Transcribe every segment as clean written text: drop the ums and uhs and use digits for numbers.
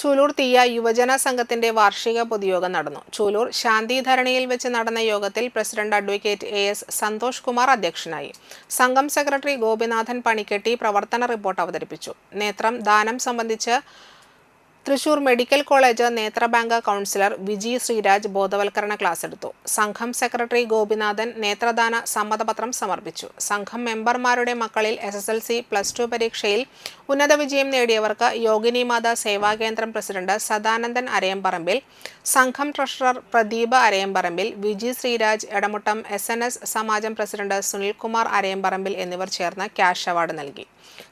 ചൂലൂർ തീയ യുവജന സംഘത്തിന്റെ വാർഷിക പൊതുയോഗം നടന്നു. ചൂലൂർ ശാന്തിധരണിയിൽ വെച്ച് നടന്ന യോഗത്തിൽ president advocate AS Santhosh Kumar അധ്യക്ഷനായി. സംഘം സെക്രട്ടറി ഗോപിനാഥൻ പണിക്കെട്ടി പ്രവർത്തന റിപ്പോർട്ട് അവതരിപ്പിച്ചു. നേത്രം ദാനം സംബന്ധിച്ച് തൃശൂർ മെഡിക്കൽ കോളേജ് നേത്രബാങ്ക് കൗൺസിലർ വിജി ശ്രീരാജ് ബോധവൽക്കരണ ക്ലാസ് എടുത്തു. സംഘം സെക്രട്ടറി ഗോപിനാഥൻ നേത്രദാന സമ്മതപത്രം സമർപ്പിച്ചു. സംഘം മെമ്പർമാരുടെ മക്കളിൽ SSLC, +2 പരീക്ഷയിൽ ഉന്നത വിജയം നേടിയവർക്ക് യോഗിനിമാത സേവാകേന്ദ്രം പ്രസിഡന്റ് സദാനന്ദൻ അരയമ്പറമ്പിൽ, സംഘം ട്രഷറർ പ്രദീപ് അരയമ്പറമ്പിൽ, വിജി ശ്രീരാജ് എടമുട്ടം, SNS സമാജം പ്രസിഡന്റ് സുനിൽകുമാർ അരയമ്പറമ്പിൽ എന്നിവർ ചേർന്ന് ക്യാഷ് അവാർഡ് നൽകി.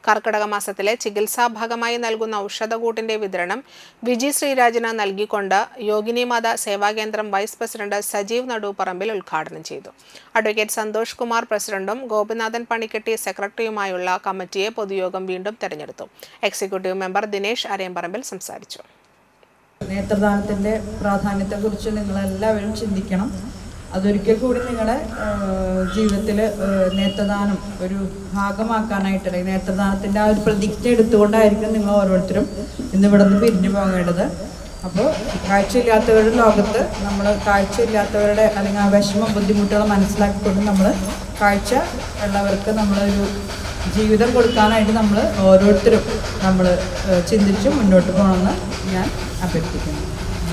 കർക്കിടക മാസത്തിലെ ചികിത്സാ ഭാഗമായി നൽകുന്ന ഔഷധക്കൂട്ടിന്റെ വിതരണം വിജി ശ്രീരാജിന് നൽകിക്കൊണ്ട് യോഗിനിമാത സേവാകേന്ദ്രം വൈസ് പ്രസിഡന്റ് സജീവ് നടുപ്പറമ്പിൽ ഉദ്ഘാടനം ചെയ്തു. അഡ്വക്കേറ്റ് സന്തോഷ് കുമാർ പ്രസിഡന്റും ഗോപിനാഥൻ പണിക്കെട്ടി സെക്രട്ടറിയുമായുള്ള കമ്മിറ്റിയെ പൊതുയോഗം വീണ്ടും തെരഞ്ഞെടുത്തു. എക്സിക്യൂട്ടീവ് മെമ്പർ ദിനേശ് അരയമ്പറമ്പിൽ സംസാരിച്ചു. നേത്രദാനത്തിൻ്റെ പ്രാധാന്യത്തെക്കുറിച്ച് നിങ്ങളെല്ലാവരും ചിന്തിക്കണം. അതൊരിക്കൽ കൂടി നിങ്ങളുടെ ജീവിതത്തിൽ നേത്രദാനം ഒരു ഭാഗമാക്കാനായിട്ട്, നേത്രദാനത്തിൻ്റെ ആ ഒരു പ്രതിജ്ഞ എടുത്തുകൊണ്ടായിരിക്കും നിങ്ങൾ ഓരോരുത്തരും ഇന്നിവിടെ നിന്ന് പിരിഞ്ഞു പോകേണ്ടത്. അപ്പോൾ കാഴ്ചയില്ലാത്തവരുടെ ലോകത്ത് നമ്മൾ കാഴ്ചയില്ലാത്തവരുടെ അല്ലെങ്കിൽ ആ വിഷമം ബുദ്ധിമുട്ടുകൾ മനസ്സിലാക്കിക്കൊണ്ട് നമ്മൾ കാഴ്ച ഉള്ളവർക്ക് നമ്മളൊരു ജീവിതം കൊടുക്കാനായിട്ട് നമ്മൾ ഓരോരുത്തരും ചിന്തിച്ച് മുന്നോട്ട് പോകണമെന്ന് ഞാൻ അഭ്യർത്ഥിക്കുന്നു.